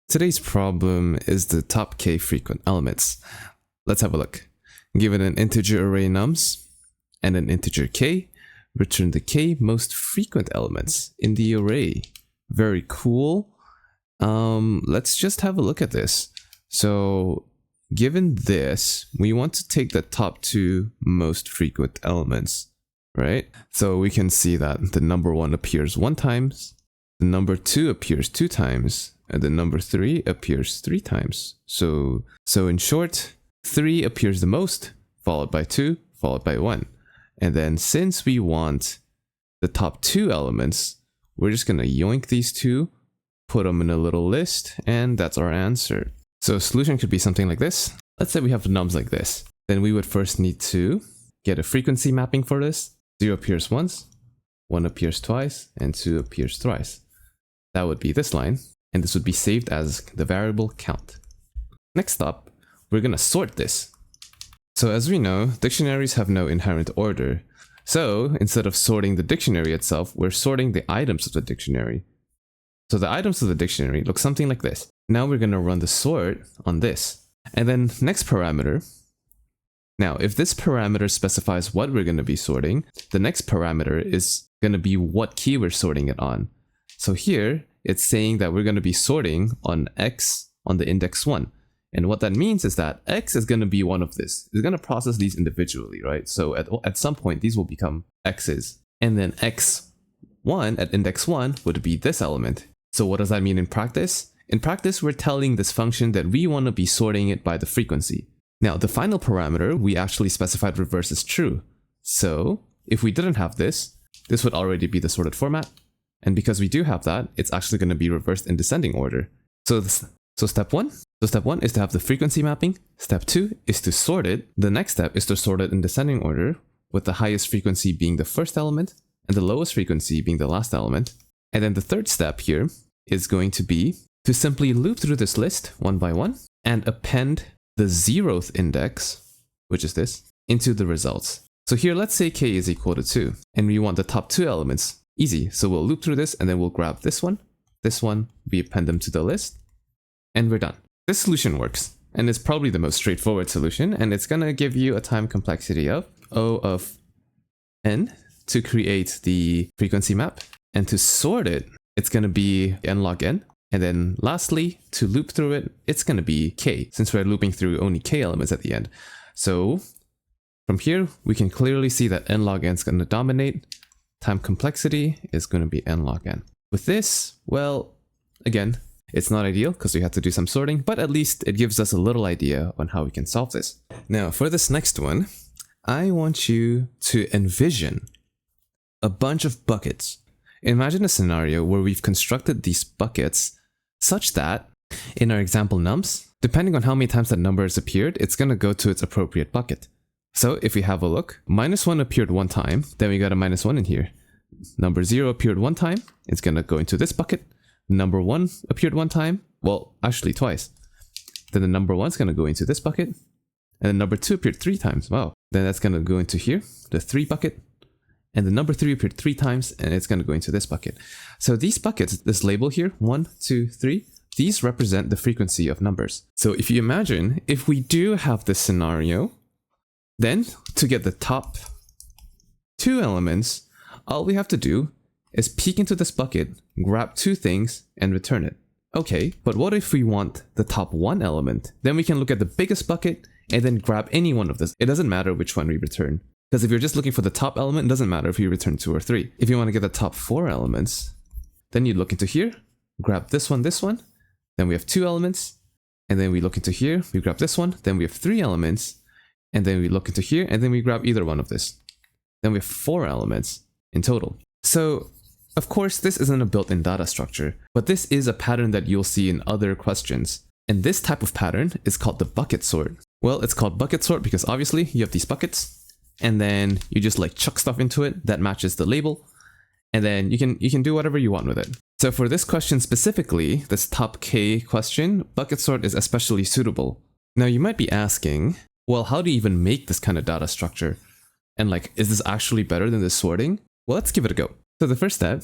Today's problem is the top k frequent elements. Let's have a look. Given an integer array nums and an integer k, return the k most frequent elements in the array. Very cool. Let's just have a look at this. So given this, we want to take the top two most frequent elements, right? So we can see that the number 1 appears 1 times, the number 2 appears 2 times, and the number 3 appears 3 times. So in short, 3 appears the most, followed by 2, followed by 1. And then since we want the top 2 elements, we're just gonna yoink these two, put them in a little list, and that's our answer. So a solution could be something like this. Let's say we have nums like this. Then we would first need to get a frequency mapping for this. 0 appears once, 1 appears twice, and 2 appears thrice. That would be this line, and this would be saved as the variable count. Next up, we're gonna sort this. So as we know, dictionaries have no inherent order. So instead of sorting the dictionary itself, we're sorting the items of the dictionary. So the items of the dictionary look something like this. Now we're gonna run the sort on this. And then next parameter. Now, if this parameter specifies what we're gonna be sorting, the next parameter is gonna be what key we're sorting it on. So here, it's saying that we're gonna be sorting on x on the index 1. And what that means is that x is going to be one of this. It's going to process these individually, right? So at some point, these will become x's. And then x1 at index 1 would be this element. So what does that mean in practice? In practice, we're telling this function that we want to be sorting it by the frequency. Now, the final parameter, we actually specified reverse is true. So if we didn't have this, this would already be the sorted format. And because we do have that, it's actually going to be reversed in descending order. So step one is to have the frequency mapping. Step 2 is to sort it. The next step is to sort it in descending order, with the highest frequency being the first element and the lowest frequency being the last element. And then the third step here is going to be to simply loop through this list one by one and append the 0th index, which is this, into the results. So here, let's say k is equal to 2, and we want the top 2 elements. Easy. So we'll loop through this, and then we'll grab this one, we append them to the list, and we're done. This solution works, and it's probably the most straightforward solution, and it's gonna give you a time complexity of O of n to create the frequency map, and to sort it, it's gonna be n log n, and then lastly, to loop through it, it's gonna be k, since we're looping through only k elements at the end. So from here, we can clearly see that n log n is gonna dominate. Time complexity is gonna be n log n. With this, well, again, it's not ideal because we have to do some sorting, but at least it gives us a little idea on how we can solve this. Now, for this next one, I want you to envision a bunch of buckets. Imagine a scenario where we've constructed these buckets such that, in our example nums, depending on how many times that number has appeared, it's going to go to its appropriate bucket. So if we have a look, -1 appeared 1 time, then we got a -1 in here. Number 0 appeared 1 time, it's going to go into this bucket. Number 1 appeared 1 time, well, actually twice. Then the number 1 is going to go into this bucket. And then number 2 appeared 3 times, wow. Then that's going to go into here, the 3 bucket. And the number 3 appeared 3 times, and it's going to go into this bucket. So these buckets, this label here, 1, 2, 3, these represent the frequency of numbers. So if you imagine, if we do have this scenario, then to get the top 2 elements, all we have to do is peek into this bucket, grab 2 things, and return it. Okay, but what if we want the top 1 element? Then we can look at the biggest bucket and then grab any one of this. It doesn't matter which one we return. Because if you're just looking for the top element, it doesn't matter if you return 2 or 3. If you want to get the top 4 elements, then you look into here, grab this one, then we have 2 elements, and then we look into here, we grab this one, then we have 3 elements, and then we look into here, and then we grab either one of this. Then we have 4 elements in total. So, of course, this isn't a built-in data structure, but this is a pattern that you'll see in other questions. And this type of pattern is called the bucket sort. Well, it's called bucket sort because obviously you have these buckets, and then you just like chuck stuff into it that matches the label, and then you can do whatever you want with it. So for this question specifically, this top k question, bucket sort is especially suitable. Now you might be asking, well, how do you even make this kind of data structure? And like, is this actually better than this sorting? Well, let's give it a go. So the first step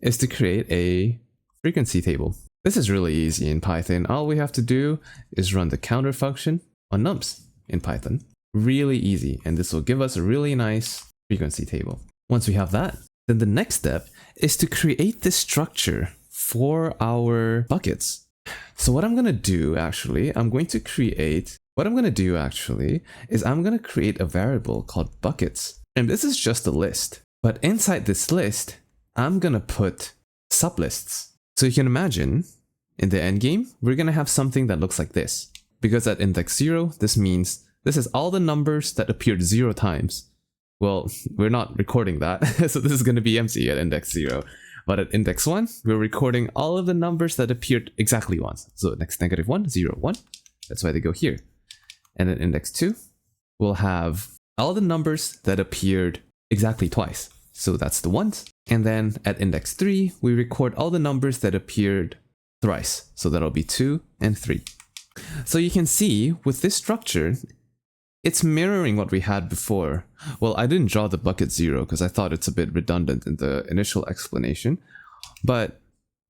is to create a frequency table. This is really easy in Python. All we have to do is run the counter function on nums in Python. Really easy, and this will give us a really nice frequency table. Once we have that, then the next step is to create this structure for our buckets. So what I'm gonna do actually, I'm going to create a variable called buckets. And this is just a list. But inside this list, I'm gonna put sublists. So you can imagine, in the end game, we're gonna have something that looks like this. Because at index 0, this means this is all the numbers that appeared 0 times. Well, we're not recording that, so this is gonna be empty at index 0. But at index 1, we're recording all of the numbers that appeared exactly once. So next -1, 0, 1. That's why they go here. And at index 2, we'll have all the numbers that appeared exactly twice. So that's the ones. And then at index 3, we record all the numbers that appeared thrice. So that'll be 2 and 3. So you can see with this structure, it's mirroring what we had before. Well, I didn't draw the bucket 0 because I thought it's a bit redundant in the initial explanation. But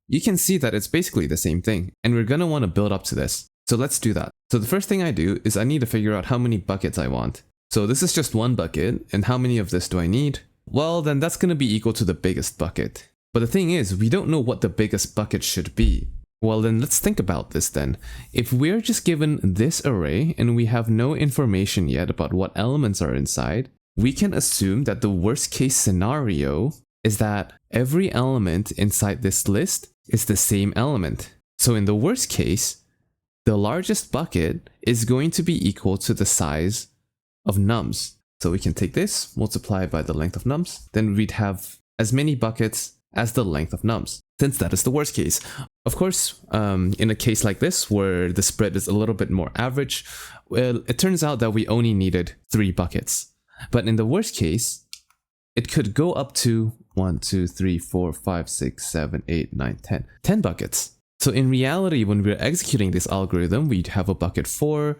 you can see that it's basically the same thing. And we're going to want to build up to this. So let's do that. So the first thing I do is I need to figure out how many buckets I want. So this is just one bucket, and how many of this do I need? Well, then that's going to be equal to the biggest bucket. But the thing is, we don't know what the biggest bucket should be. Well, then let's think about this then. If we're just given this array and we have no information yet about what elements are inside, we can assume that the worst case scenario is that every element inside this list is the same element. So in the worst case, the largest bucket is going to be equal to the size of nums. So we can take this, multiply by the length of nums, then we'd have as many buckets as the length of nums, since that is the worst case. Of course, in a case like this, where the spread is a little bit more average, well, it turns out that we only needed 3 buckets. But in the worst case, it could go up to 1, 2, 3, 4, 5, 6, 7, 8, 9, 10. 10 buckets. So in reality, when we're executing this algorithm, we'd have a bucket 4,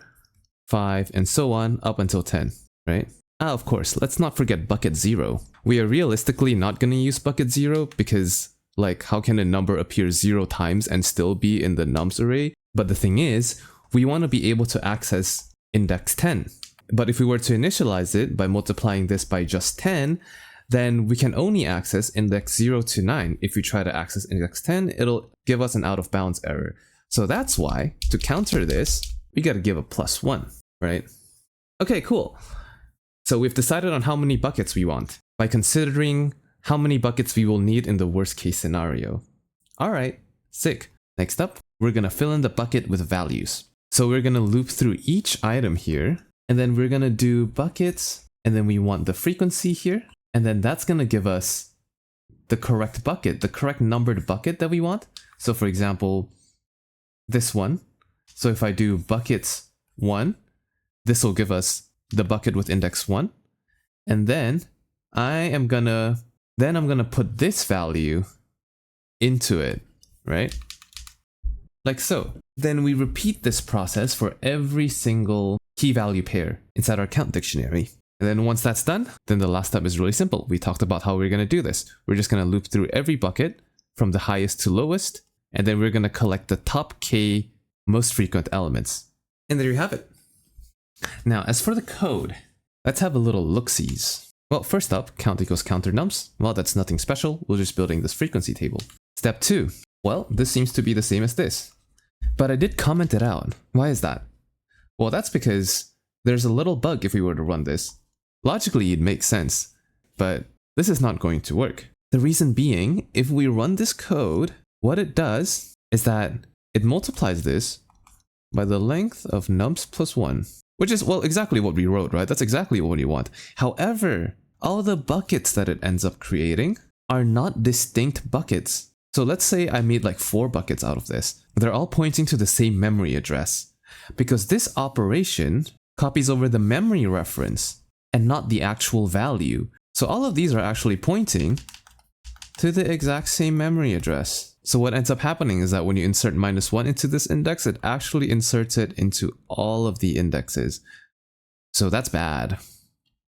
5, and so on up until 10, right? Of course, let's not forget bucket 0. We are realistically not going to use bucket 0 because, like, how can a number appear 0 times and still be in the nums array? But the thing is, we want to be able to access index 10. But if we were to initialize it by multiplying this by just 10, then we can only access index 0 to 9. If we try to access index 10, it'll give us an out of bounds error. So that's why, to counter this, we got to give a +1, right? Okay, cool. So we've decided on how many buckets we want by considering how many buckets we will need in the worst case scenario. All right, sick. Next up, we're going to fill in the bucket with values. So we're going to loop through each item here, and then we're going to do buckets, and then we want the frequency here. And then that's going to give us the correct bucket, the correct numbered bucket that we want. So for example, this one. So if I do buckets 1, this will give us the bucket with index 1. And then I'm gonna put this value into it, right? Like so. Then we repeat this process for every single key value pair inside our count dictionary. And then once that's done, then the last step is really simple. We talked about how we're going to do this. We're just going to loop through every bucket from the highest to lowest, and then we're going to collect the top k most frequent elements. And there you have it. Now, as for the code, let's have a little look-sees. Well, first up, count equals counter nums. Well, that's nothing special. We're just building this frequency table. Step 2. Well, this seems to be the same as this. But I did comment it out. Why is that? Well, that's because there's a little bug if we were to run this. Logically, it makes sense, but this is not going to work. The reason being, if we run this code, what it does is that it multiplies this by the length of nums plus 1, which is, well, exactly what we wrote, right? That's exactly what we want. However, all the buckets that it ends up creating are not distinct buckets. So let's say I made like 4 buckets out of this. They're all pointing to the same memory address, because this operation copies over the memory reference and not the actual value. So all of these are actually pointing to the exact same memory address. So what ends up happening is that when you insert -1 into this index, it actually inserts it into all of the indexes. So that's bad.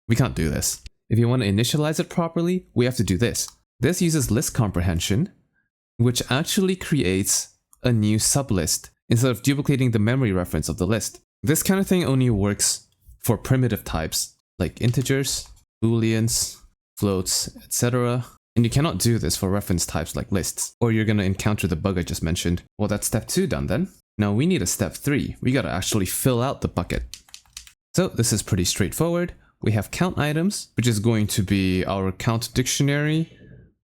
We can't do this. If you want to initialize it properly, we have to do this. This uses list comprehension, which actually creates a new sublist instead of duplicating the memory reference of the list. This kind of thing only works for primitive types like integers, booleans, floats, etc. And you cannot do this for reference types like lists, or you're going to encounter the bug I just mentioned. Well, that's step 2 done then. Now we need a step 3. We got to actually fill out the bucket. So this is pretty straightforward. We have count items, which is going to be our count dictionary,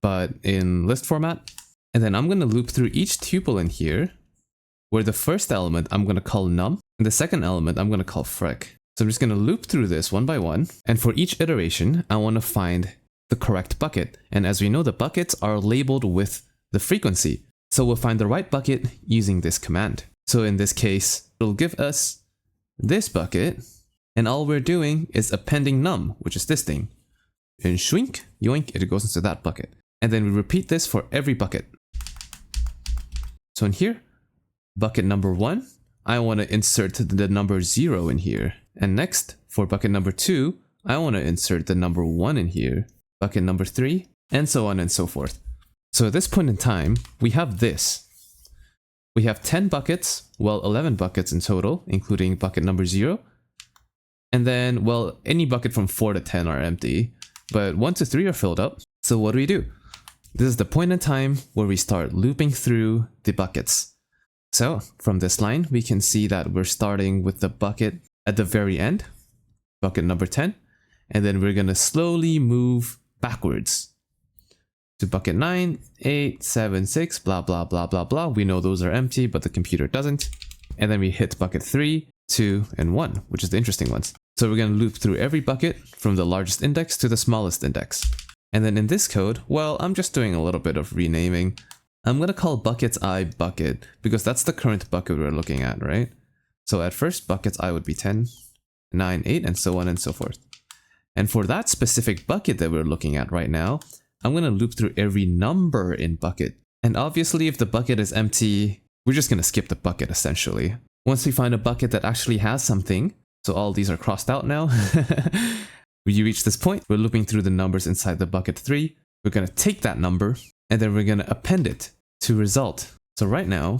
but in list format. And then I'm going to loop through each tuple in here, where the first element I'm going to call num, and the second element I'm going to call frec. So I'm just going to loop through this one by one, and for each iteration, I want to find the correct bucket. And as we know, the buckets are labeled with the frequency. So we'll find the right bucket using this command. So in this case, it'll give us this bucket, and all we're doing is appending num, which is this thing. And shwink, yoink, it goes into that bucket. And then we repeat this for every bucket. So in here, bucket number 1, I want to insert the number 0 in here. And next, for bucket number 2, I want to insert the number 1 in here. Bucket number 3, and so on and so forth. So at this point in time, we have this. We have 10 buckets, well, 11 buckets in total, including bucket number 0. And then, well, any bucket from 4 to 10 are empty, but 1 to 3 are filled up. So what do? This is the point in time where we start looping through the buckets. So from this line, we can see that we're starting with the bucket at the very end, bucket number 10, and then we're going to slowly move backwards to bucket 9, 8, 7, 6, blah, blah, blah, blah, blah. We know those are empty, but the computer doesn't. And then we hit bucket 3, 2, and 1, which is the interesting ones. So we're going to loop through every bucket from the largest index to the smallest index. And then in this code, well, I'm just doing a little bit of renaming. I'm going to call buckets I bucket because that's the current bucket we're looking at, right? So at first, buckets I would be 10, 9, 8, and so on and so forth. And for that specific bucket that we're looking at right now, I'm going to loop through every number in bucket. And obviously, if the bucket is empty, we're just going to skip the bucket essentially. Once we find a bucket that actually has something, so all these are crossed out now. When you reach this point, we're looping through the numbers inside the bucket 3. We're going to take that number, and then we're going to append it to result. So right now,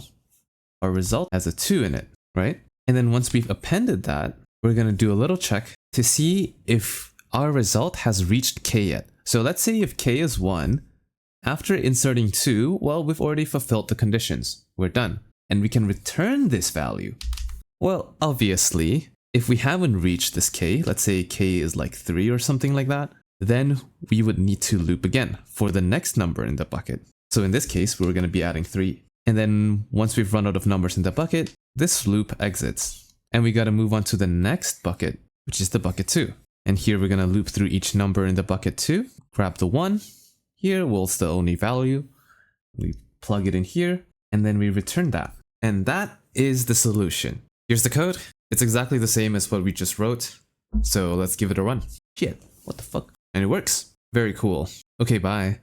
our result has a 2 in it, right? And then once we've appended that, we're going to do a little check to see if our result has reached k yet. So let's say if k is 1, after inserting 2, well, we've already fulfilled the conditions. We're done. And we can return this value. Well, obviously, if we haven't reached this k, let's say k is like 3 or something like that, then we would need to loop again for the next number in the bucket. So in this case, we're going to be adding 3. And then once we've run out of numbers in the bucket, this loop exits. And we got to move on to the next bucket, which is the bucket 2. And here we're going to loop through each number in the bucket 2, grab the 1. Here, well, it's the only value. We plug it in here, and then we return that. And that is the solution. Here's the code. It's exactly the same as what we just wrote. So let's give it a run. Shit, what the fuck? And it works. Very cool. Okay, bye.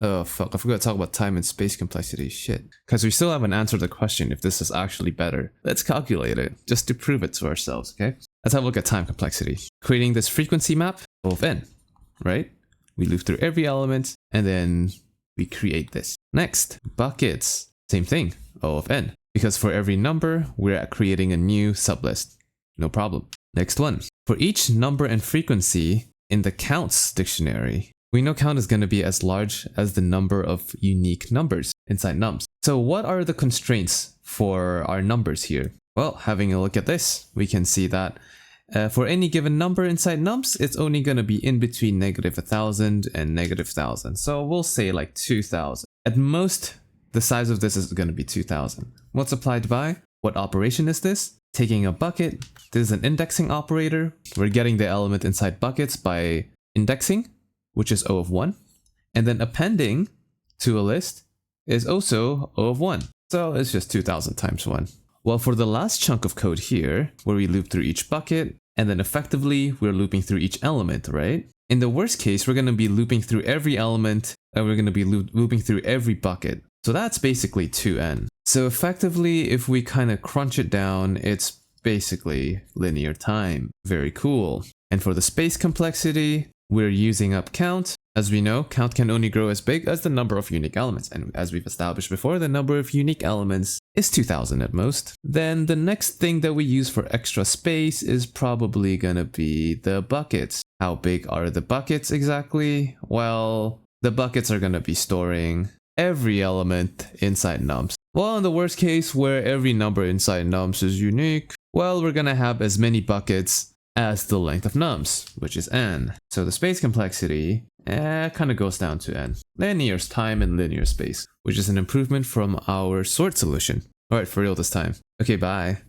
Oh fuck, I forgot to talk about time and space complexity. Shit. Because we still haven't answered the question if this is actually better. Let's calculate it, just to prove it to ourselves, okay? Let's have a look at time complexity. Creating this frequency map of n, right? We loop through every element, and then we create this. Next, buckets. Same thing, O of n. Because for every number, we're creating a new sublist. No problem. Next one. For each number and frequency in the counts dictionary, we know count is going to be as large as the number of unique numbers inside nums. So what are the constraints for our numbers here? Well, having a look at this, we can see that for any given number inside nums, it's only going to be in between -1000 and -1000. So we'll say like 2000. At most, the size of this is going to be 2000. Multiplied by, what operation is this? Taking a bucket, this is an indexing operator. We're getting the element inside buckets by indexing, which is O of 1. And then appending to a list is also O of 1. So it's just 2000 times 1. Well, for the last chunk of code here, where we loop through each bucket, and then effectively we're looping through each element, right? In the worst case, we're going to be looping through every element, and we're going to be looping through every bucket. So that's basically 2n. So effectively, if we kind of crunch it down, it's basically linear time. Very cool. And for the space complexity, we're using up count. As we know, count can only grow as big as the number of unique elements, and as we've established before, the number of unique elements is 2000 at most. Then the next thing that we use for extra space is probably gonna be the buckets. How big are the buckets exactly? Well, the buckets are gonna be storing every element inside nums. Well, in the worst case where every number inside nums is unique, well, we're gonna have as many buckets as the length of nums, which is n. So the space complexity kind of goes down to n. Linear time and linear space, which is an improvement from our sort solution. Alright, for real this time. Okay, bye.